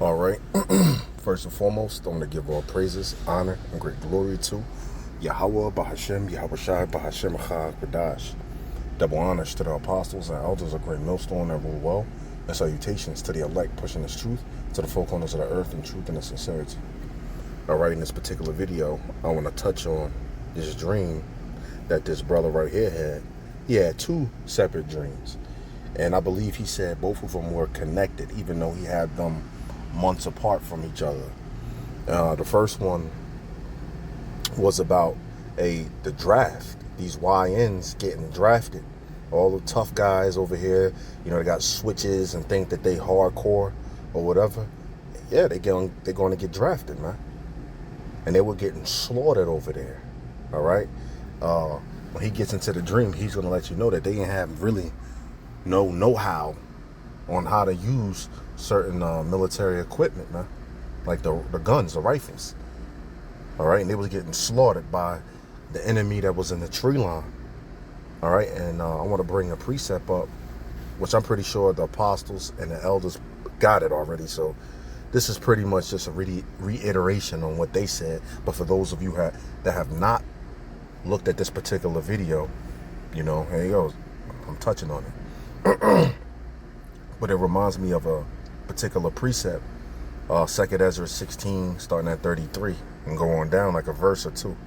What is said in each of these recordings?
All right. First and foremost, I want to give all praises, honor, and great glory to Yahweh, Bahashem, Yahweh Shai, Bahashem, Achad, Kadash. Double honors to the apostles and elders of great millstone that rule well, and salutations to the elect pushing this truth to the four corners of the earth in truth and in sincerity. All right, in this particular video, I want to touch on this dream that this brother right here had. He had two separate dreams, and I believe he said both of them were connected, even though he had them months apart from each other. The first one was about the draft. These YNs getting drafted. All the tough guys over here, they got switches and think that they hardcore or whatever. Yeah, they're going to get drafted, man. And they were getting slaughtered over there. All right. When he gets into the dream, he's going to let you know that they didn't have really no know-how on how to use certain military equipment, man, like the guns, the rifles. All right, and they was getting slaughtered by the enemy that was in the tree line. All right, and I want to bring a precept up, which I'm pretty sure the apostles and the elders got it already. So this is pretty much just a reiteration on what they said. But for those of you that have not looked at this particular video, here you go. I'm touching on it. But it reminds me of a particular precept, 2nd Ezra 16, starting at 33, and go on down like a verse or two,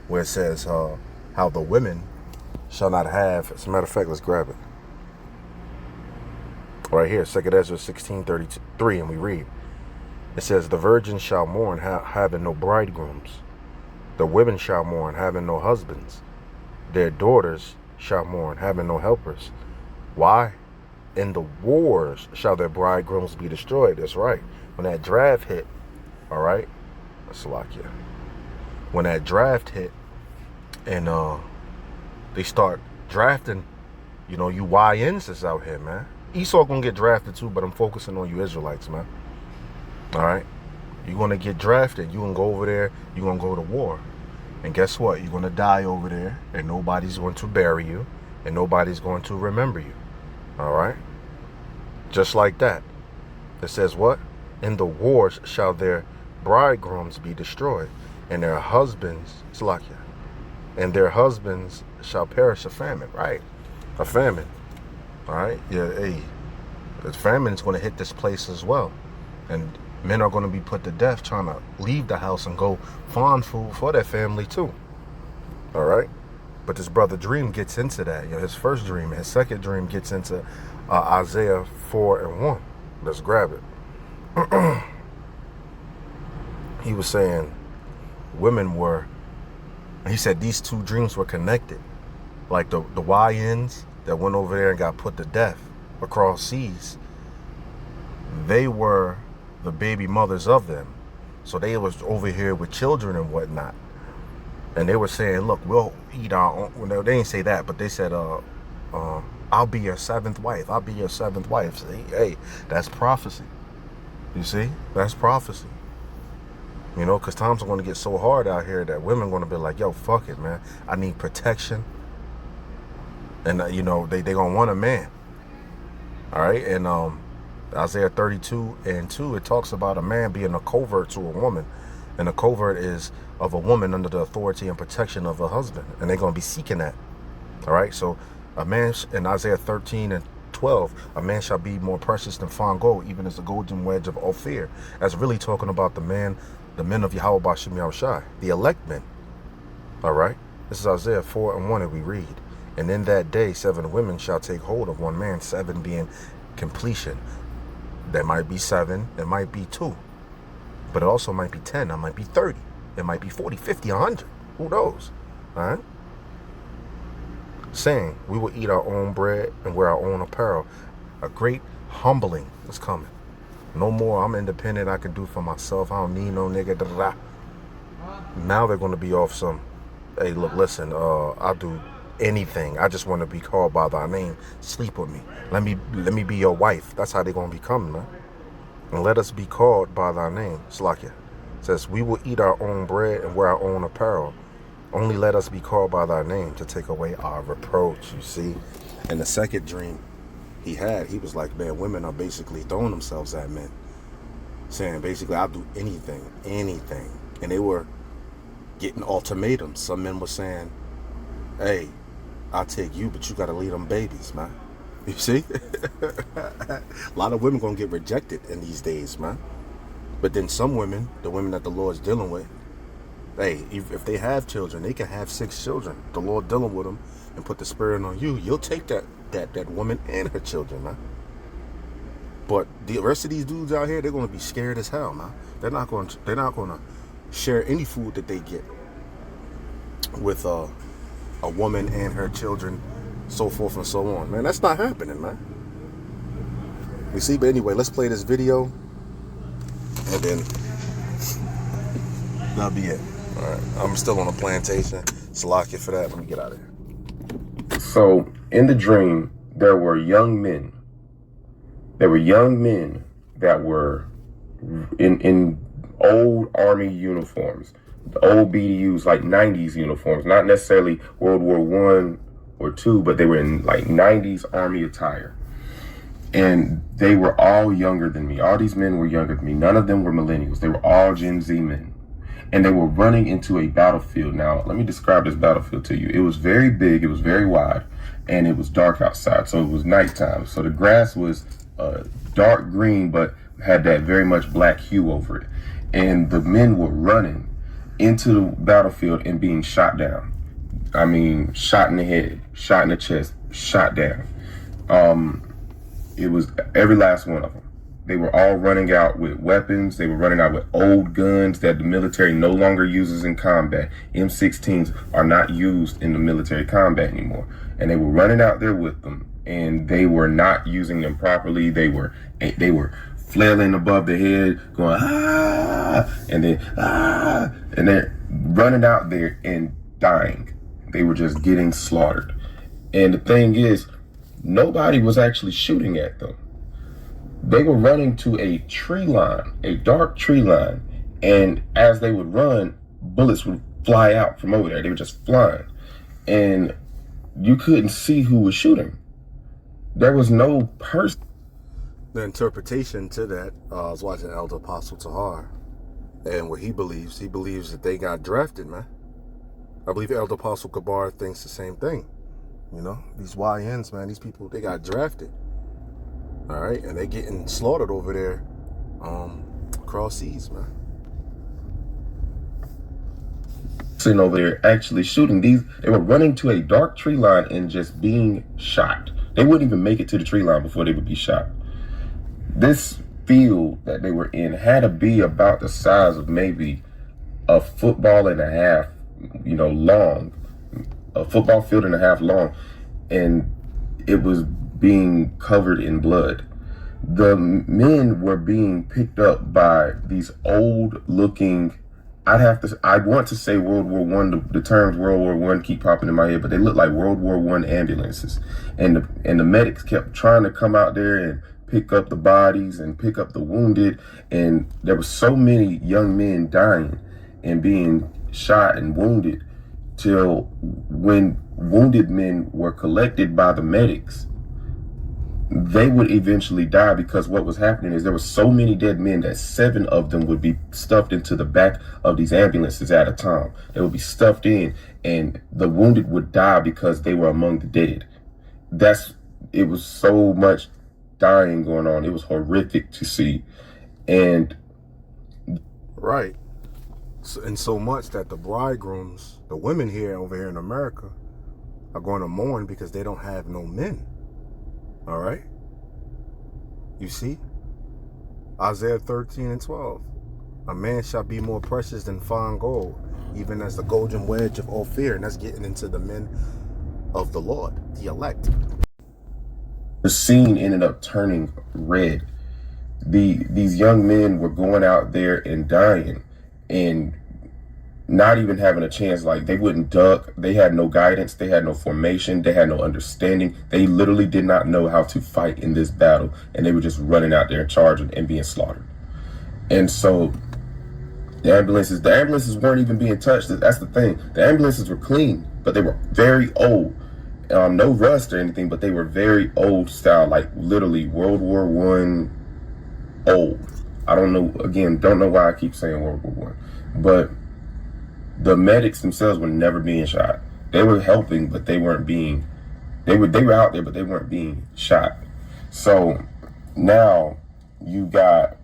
where it says how the women shall not have. As a matter of fact, let's grab it. Right here, 2nd Ezra 16:33, and we read. It says, the virgins shall mourn, having no bridegrooms. The women shall mourn, having no husbands. Their daughters shall mourn, having no helpers. Why? In the wars shall their bridegrooms be destroyed. That's right. When that draft hit, all right, Salakia. When that draft hit, and they start drafting, you YNs is out here, man. Esau gonna get drafted too, but I'm focusing on you Israelites, man. All right, you're gonna get drafted. You're gonna go over there. You're gonna go to war, and guess what? You're gonna die over there, and nobody's going to bury you, and nobody's going to remember you. All right, just like that. It says what? In the wars shall their bridegrooms be destroyed, and their husbands, Salakia, and their husbands shall perish of famine. Right, a famine. All right, yeah. Hey, the famine is going to hit this place as well, and men are going to be put to death trying to leave the house and go find food for their family too. All right. But this brother dream gets into that. His first dream, his second dream gets into Isaiah 4:1. Let's grab it. He was saying he said these two dreams were connected. Like the YNs that went over there and got put to death across seas, they were the baby mothers of them. So they was over here with children and whatnot. And they were saying, look, we'll eat our own. Well, they didn't say that, but they said, I'll be your seventh wife. I'll be your seventh wife. See, hey, that's prophecy. You see? That's prophecy. Because times are going to get so hard out here that women are going to be like, yo, fuck it, man. I need protection. And, they going to want a man. All right? And Isaiah 32:2, it talks about a man being a covert to a woman. And a covert is of a woman under the authority and protection of a husband. And they're going to be seeking that. All right. So a man in Isaiah 13:12, a man shall be more precious than fine gold, even as the golden wedge of Ophir. That's really talking about the men of Yahweh Bashem Yahushai, the elect men. All right. This is Isaiah 4:1, and we read, and in that day 7 women shall take hold of one man, 7 being completion. There might be 7, there might be 2. But it also might be 10, it might be 30, it might be 40, 50, 100. Who knows? All right? Saying, we will eat our own bread and wear our own apparel. A great humbling is coming. No more, I'm independent, I can do for myself. I don't need no nigga. Da, da, da. Now they're going to be off some, hey, look, listen, I'll do anything. I just want to be called by thy name. Sleep with me. Let me be your wife. That's how they're going to be coming, man. And let us be called by thy name. Slakia. It says, we will eat our own bread and wear our own apparel. Only let us be called by thy name to take away our reproach, you see. And the second dream he was like, man, women are basically throwing themselves at men. saying basically, I'll do anything, anything. And they were getting ultimatums. Some men were saying, hey, I'll take you, but you got to leave them babies, man. You see? A lot of women going to get rejected in these days, man. But then some women, the women that the Lord's dealing with, hey, if they have children, they can have 6 children. The Lord dealing with them and put the spirit on you. You'll take that woman and her children, man. But the rest of these dudes out here, they're going to be scared as hell, man. They're not going to share any food that they get with a woman and her children, so forth and so on. Man, that's not happening, man. You see, but anyway, let's play this video, and then that'll be it. All right, I'm still on a plantation. Salakia for that. Let me get out of here. So, in the dream, there were young men. There were young men that were in old army uniforms, the old BDUs, like 90s uniforms, not necessarily World War I or II, but they were in like 90s army attire. And they were all younger than me. All these men were younger than me. None of them were millennials. They were all Gen Z men. And they were running into a battlefield. Now, let me describe this battlefield to you. It was very big, it was very wide, and it was dark outside, so it was nighttime. So the grass was dark green, but had that very much black hue over it. And the men were running into the battlefield and being shot down. I mean, shot in the head, shot in the chest, shot down. It was every last one of them. They were all running out with weapons. They were running out with old guns that the military no longer uses in combat. M16s are not used in the military combat anymore. And they were running out there with them, and they were not using them properly. They were flailing above the head, going, and they're running out there and dying. They were just getting slaughtered. And the thing is, nobody was actually shooting at them. They were running to a tree line, a dark tree line, and as they would run, bullets would fly out from over there. They were just flying, and you couldn't see who was shooting. There was no person. The interpretation to that, I was watching Elder Apostle Tahar, and what he believes that they got drafted, man. I believe Elder Apostle Kabar thinks the same thing. You know, these YNs, man, these people, they got drafted. All right, and they getting slaughtered over there across seas, man. Sitting over there actually shooting these. They were running to a dark tree line and just being shot. They wouldn't even make it to the tree line before they would be shot. This field that they were in had to be about the size of maybe a football and a half, long, a football field and a half long, and it was being covered in blood. The men were being picked up by these old looking, I want to say World War One. The terms World War One keep popping in my head, but they look like World War One ambulances. And the medics kept trying to come out there and pick up the bodies and pick up the wounded. And there were so many young men dying and being shot and wounded till when wounded men were collected by the medics, they would eventually die, because what was happening is there were so many dead men that 7 of them would be stuffed into the back of these ambulances at a time. They would be stuffed in, and the wounded would die because they were among the dead. It was so much dying going on. It was horrific to see. And right. And so much that the bridegrooms, the women over here in America, are going to mourn because they don't have no men. All right. You see? Isaiah 13:12. A man shall be more precious than fine gold, even as the golden wedge of Ophir. And that's getting into the men of the Lord, the elect. The scene ended up turning red. These young men were going out there and dying and not even having a chance. Like, they wouldn't duck. They had no guidance. They had no formation. They had no understanding. They literally did not know how to fight in this battle. And they were just running out there and charging and being slaughtered. And so the ambulances weren't even being touched. That's the thing. The ambulances were clean, but they were very old. No rust or anything, but they were very old style, like literally World War I old. I don't know, again, don't know why I keep saying World War I. But the medics themselves were never being shot. They were helping, but they weren't being, they were out there, but they weren't being shot. So now you got,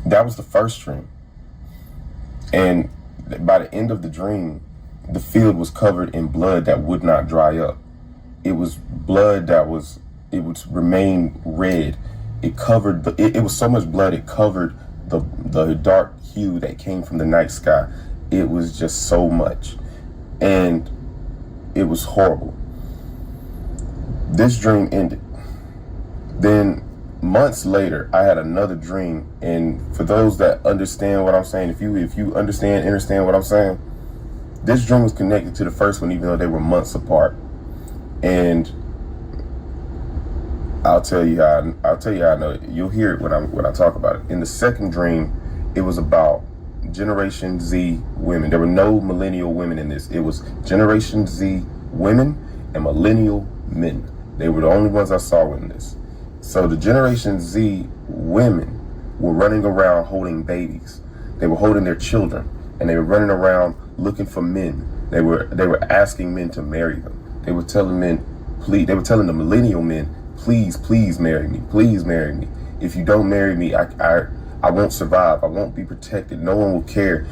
that was the first dream. And by the end of the dream, the field was covered in blood that would not dry up. It was blood that was, it would remain red. It covered, it was so much blood, it covered the dark hue that came from the night sky. It was just so much. And it was horrible. This dream ended. Then months later, I had another dream. And for those that understand what I'm saying, if you understand what I'm saying, this dream was connected to the first one, even though they were months apart. And I'll tell you how I know it. You'll hear it when I talk about it. In the second dream, it was about Generation Z women. There were no millennial women in this. It was Generation Z women and millennial men. They were the only ones I saw in this. So the Generation Z women were running around holding babies. They were holding their children, and they were running around looking for men. They were asking men to marry them. They were telling men, please. They were telling the millennial men, please marry me. Please marry me. If you don't marry me, I won't survive. I won't be protected. No one will care.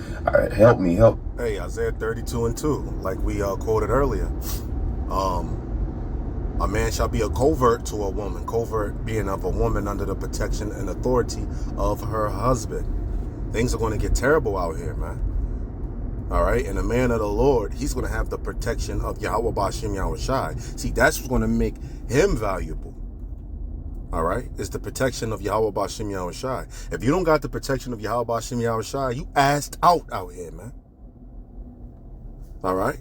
Help me, help. Hey, Isaiah 32:2, like we quoted earlier. A man shall be a covert to a woman. Covert being of a woman under the protection and authority of her husband. Things are going to get terrible out here, man. All right, and a man of the Lord, he's going to have the protection of Yahweh Ba'Shem Yahweh Shai. See, that's what's going to make him valuable. All right, it's the protection of Yahweh Ba'Shem Yahweh Shai. If you don't got the protection of Yahweh Ba'Shem Yahweh Shai, you assed out here, man. All right.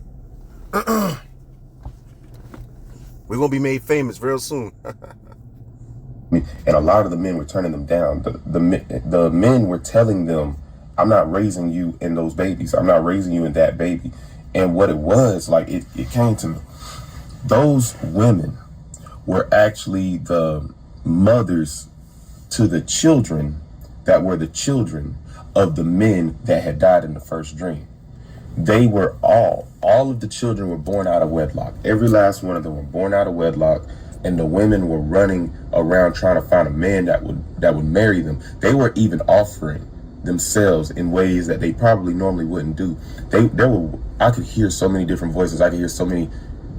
We're going to be made famous real soon. And a lot of the men were turning them down. The men were telling them, I'm not raising you in those babies. I'm not raising you in that baby. And what it was, like, it came to me. Those women were actually the mothers to the children that were the children of the men that had died in the first dream. They were all of the children were born out of wedlock. Every last one of them were born out of wedlock, and the women were running around trying to find a man that would marry them. They were even offering themselves in ways that they probably normally wouldn't do. I could hear so many different voices. I could hear so many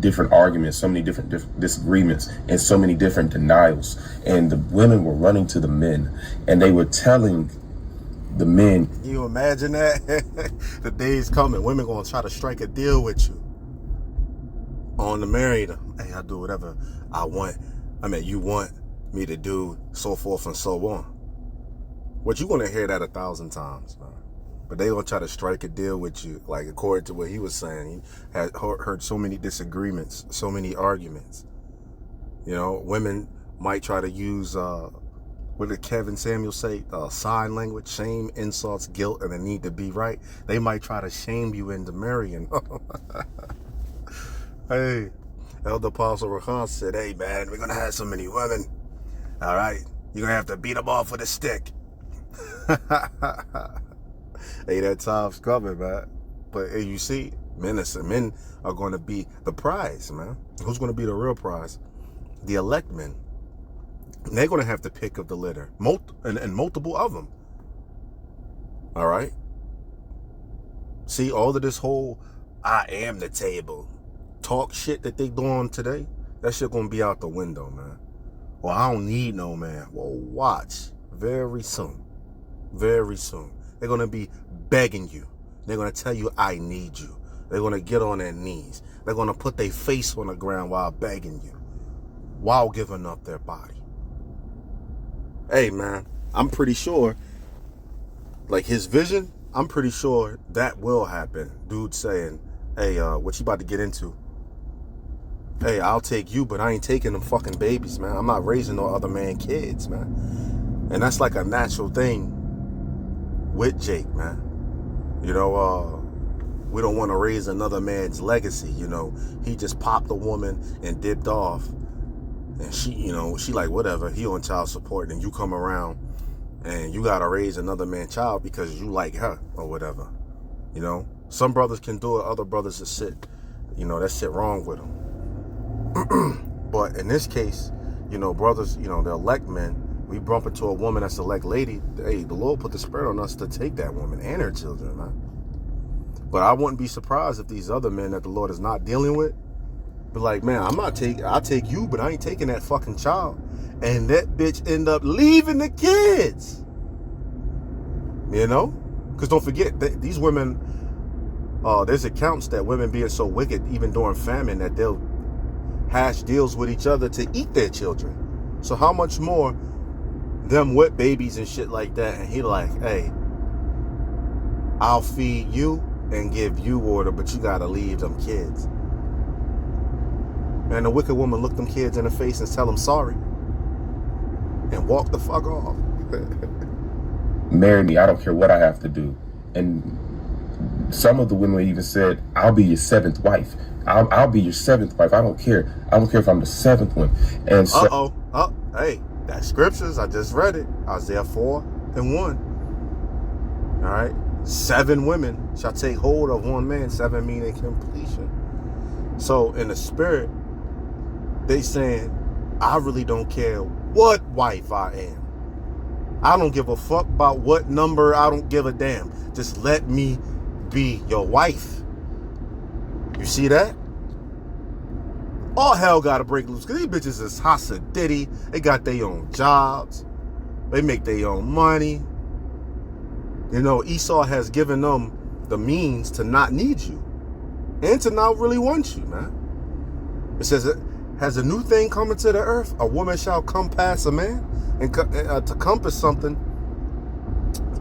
different arguments, so many different disagreements, and so many different denials. And the women were running to the men, and they were telling the men. You imagine that? The day's coming. Women gonna try to strike a deal with you on to marry them. Hey, I'll do whatever I want. I mean, you want me to do so forth and so on. What you gonna hear that 1,000 times, man. But they gonna try to strike a deal with you, like according to what he was saying. He had heard so many disagreements, so many arguments. You know, women might try to use what did Kevin Samuel say? Sign language, shame, insults, guilt, and the need to be right. They might try to shame you into marrying. Hey, Elder Apostle Rahan said, hey man, we're gonna have so many women. All right, you're gonna have to beat them off with a stick. Hey, that time's coming, man. But hey, you see, men are going to be the prize, man. Who's going to be the real prize? The elect men. And they're going to have to pick of the litter, and multiple of them. All right. See, all of this whole "I am the table" talk shit that they doing today, that shit going to be out the window, man. Well, I don't need no man. Well, watch very soon. Very soon. They're going to be begging you. They're going to tell you, I need you. They're going to get on their knees. They're going to put their face on the ground while begging you, while giving up their body. Hey, man, I'm pretty sure, like his vision, I'm pretty sure that will happen. Dude saying, hey, what you about to get into? Hey, I'll take you, but I ain't taking them fucking babies, man. I'm not raising no other man kids, man. And that's like a natural thing with Jake, man. You know, we don't want to raise another man's legacy. You know, he just popped a woman and dipped off. And she like, whatever, he on child support, and you come around and you gotta raise another man's child because you like her or whatever. Some brothers can do it, other brothers that shit, that shit wrong with them. But in this case, brothers, the elect men, we bump into a woman that's elect lady. Hey, the Lord put the spirit on us to take that woman and her children, man. But I wouldn't be surprised if these other men that the Lord is not dealing with be like, man, I'll take you, but I ain't taking that fucking child. And that bitch end up leaving the kids. Because don't forget, these women, there's accounts that women being so wicked, even during famine, that they'll hash deals with each other to eat their children. So how much more them with babies and shit like that, and he like, hey, I'll feed you and give you water, but you gotta leave them kids. And the wicked woman look them kids in the face and tell them sorry and walk the fuck off. Marry me, I don't care what I have to do. And some of the women even said, I'll be your seventh wife. I'll be your seventh wife. I don't care. I don't care if I'm the seventh one. And so, hey, that's scriptures. I just read it. Isaiah 4:1. All right. 7 women shall take hold of one man. 7 meaning completion. So in the spirit, they saying, I really don't care what wife I am. I don't give a fuck about what number. I don't give a damn. Just let me be your wife. You see that? All hell gotta break loose, because these bitches is Hasidity. They got their own jobs. They make their own money. Esau has given them the means to not need you and to not really want you, man. It says, has a new thing come into the earth? A woman shall compass a man. And to compass something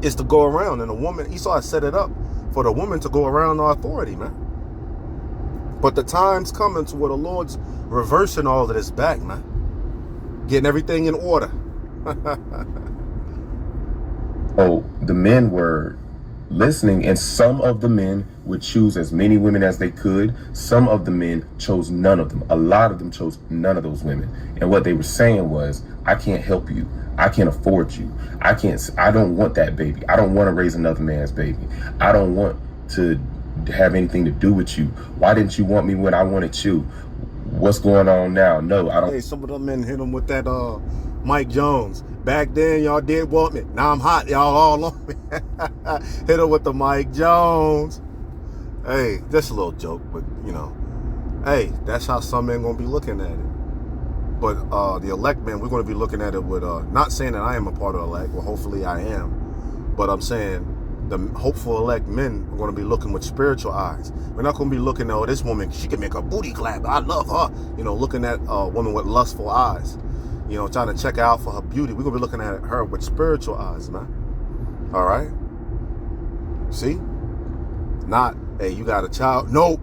is to go around. And a woman, Esau has set it up for the woman to go around the authority, man. But the time's coming to where the Lord's reversing all of this back, man. Getting everything in order. Oh, the men were listening, and some of the men would choose as many women as they could. Some of the men chose none of them. A lot of them chose none of those women. And what they were saying was, I can't help you. I can't afford you. I don't want that baby. I don't want to raise another man's baby. I don't want to have anything to do with you. Why didn't you want me when I wanted you? What's going on now? No, I don't. Hey, some of them men hit him with that Mike Jones. Back then, y'all did want me. Now I'm hot. Y'all all on me. Hit him with the Mike Jones. Hey, just a little joke, but hey, that's how some men gonna be looking at it. But the elect men, we're gonna be looking at it with not saying that I am a part of the elect. Well, hopefully I am, but I'm saying the hopeful elect men are gonna be looking with spiritual eyes. We're not gonna be looking at, oh, this woman, she can make a booty clap. I love her. Looking at a woman with lustful eyes. Trying to check out for her beauty. We're gonna be looking at her with spiritual eyes, man. All right. See? Not, hey, you got a child? Nope.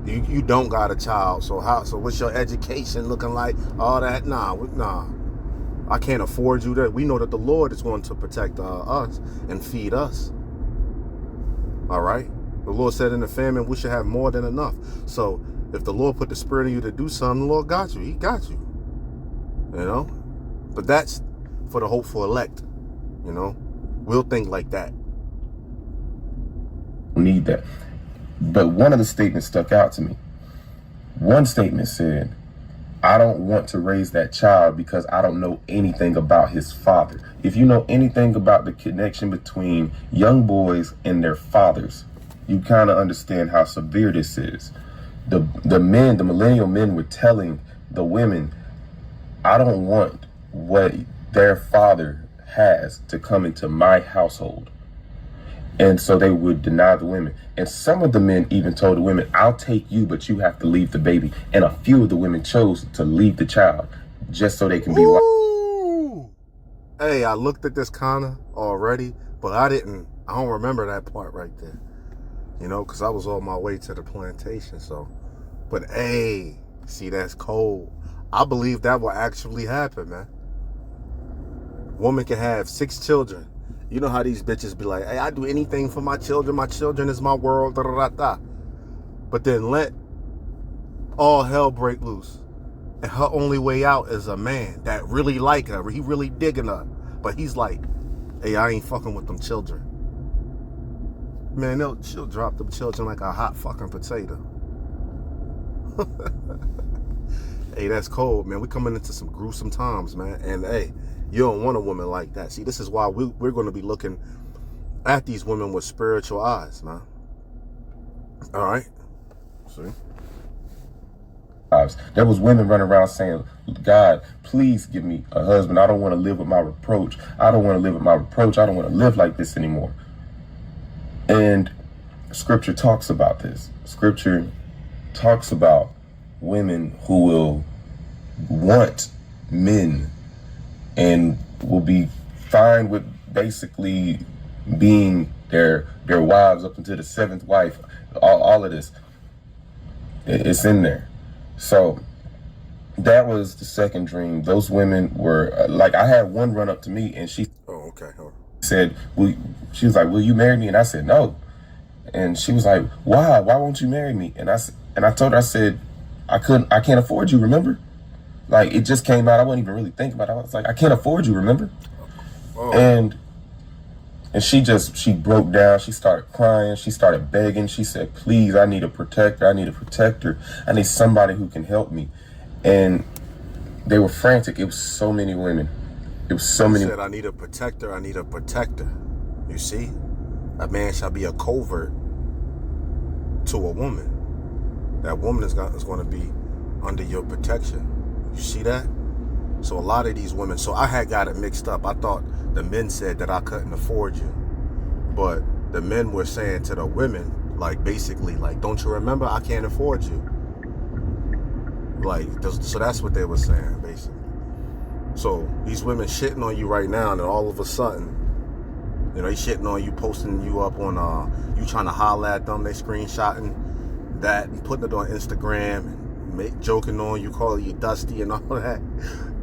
You don't got a child. So what's your education looking like? All that? Nah. I can't afford you that. We know that the Lord is going to protect us and feed us. All right. The Lord said in the famine, we should have more than enough. So if the Lord put the spirit in you to do something, the Lord got you. He got you. But that's for the hopeful elect. We'll think like that. Need that. But one of the statements stuck out to me. One statement said, I don't want to raise that child because I don't know anything about his father. If you know anything about the connection between young boys and their fathers, you kind of understand how severe this is. The millennial men were telling the women, I don't want what their father has to come into my household. And so they would deny the women. And some of the men even told the women, I'll take you, but you have to leave the baby. And a few of the women chose to leave the child just so they can be white. Hey, I looked at this kind of already, but I don't remember that part right there. Because I was on my way to the plantation. But hey, see, that's cold. I believe that will actually happen, man. Woman can have 6 children. You know how these bitches be like, hey, I do anything for my children. My children is my world. Da, da, da, da. But then let all hell break loose. And her only way out is a man that really like her. He really digging her. But he's like, hey, I ain't fucking with them children. Man, she'll drop them children like a hot fucking potato. Hey, that's cold, man. We coming into some gruesome times, man. And hey, you don't want a woman like that. See, this is why we're going to be looking at these women with spiritual eyes, man. All right. See? There was women running around saying, God, please give me a husband. I don't want to live with my reproach. I don't want to live with my reproach. I don't want to live like this anymore. And scripture talks about this. Scripture talks about women who will want men and will be fine with basically being their wives up until the seventh wife. All of this, it's in there. So that was the second dream. Those women were like, I had one run up to me and she said, she was like, will you marry me? And I said, no. And she was like, why won't you marry me? And I told her, I said, I can't afford you, remember? Like, it just came out. I wasn't even really thinking about it. I was like, I can't afford you, remember? And she broke down. She started crying. She started begging. She said, please, I need a protector. I need a protector. I need somebody who can help me. And they were frantic. It was so many women. It was so many. She said, I need a protector. I need a protector. You see? A man shall be a covert to a woman. That woman is going to be under your protection. You see that? So a lot of these women, so I had got it mixed up. I thought the men said that I couldn't afford you. But the men were saying to the women, like, basically, like, don't you remember? I can't afford you. Like, so that's what they were saying, basically. So these women shitting on you right now, and all of a sudden, you know, they shitting on you, posting you up on, you trying to holler at them, they screenshotting that and putting it on Instagram and joking on you, calling you dusty and all that.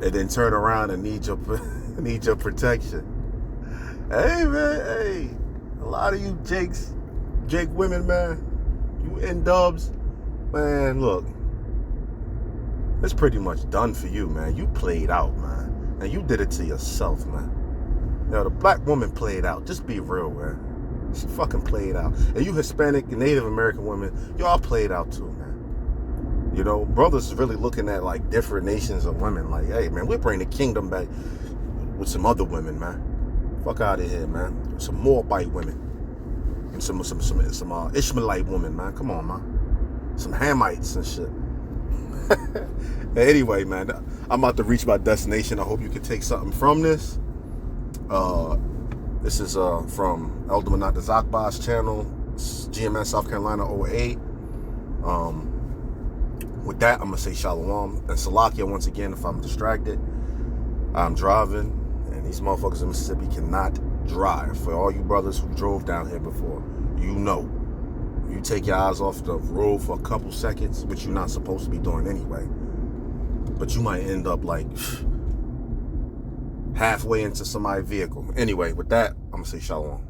And then turn around and need your protection. Hey, man, hey. A lot of you Jake women, man, you N-dubs, man, look. It's pretty much done for you, man. You played out, man. And you did it to yourself, man. You know, the black woman played out. Just be real, man. She fucking played out. And you Hispanic and Native American women, y'all played out too, man. You know, brothers really looking at like different nations of women. Like, hey, man, we'll bring the kingdom back with some other women, man. Fuck out of here, man. Some Moabite women. And some Ishmaelite women, man. Come on, man. Some Hamites and shit. Anyway, man, I'm about to reach my destination. I hope you can take something from this. This is from Elder Manat Zakba's channel, GMS South Carolina 08. With that, I'm gonna say shalom and salakia once again if I'm distracted. I'm driving, and these motherfuckers in Mississippi cannot drive. For all you brothers who drove down here before, you know, you take your eyes off the road for a couple seconds, which you're not supposed to be doing anyway, but you might end up like halfway into somebody's vehicle. Anyway, with that, I'm gonna say shalom.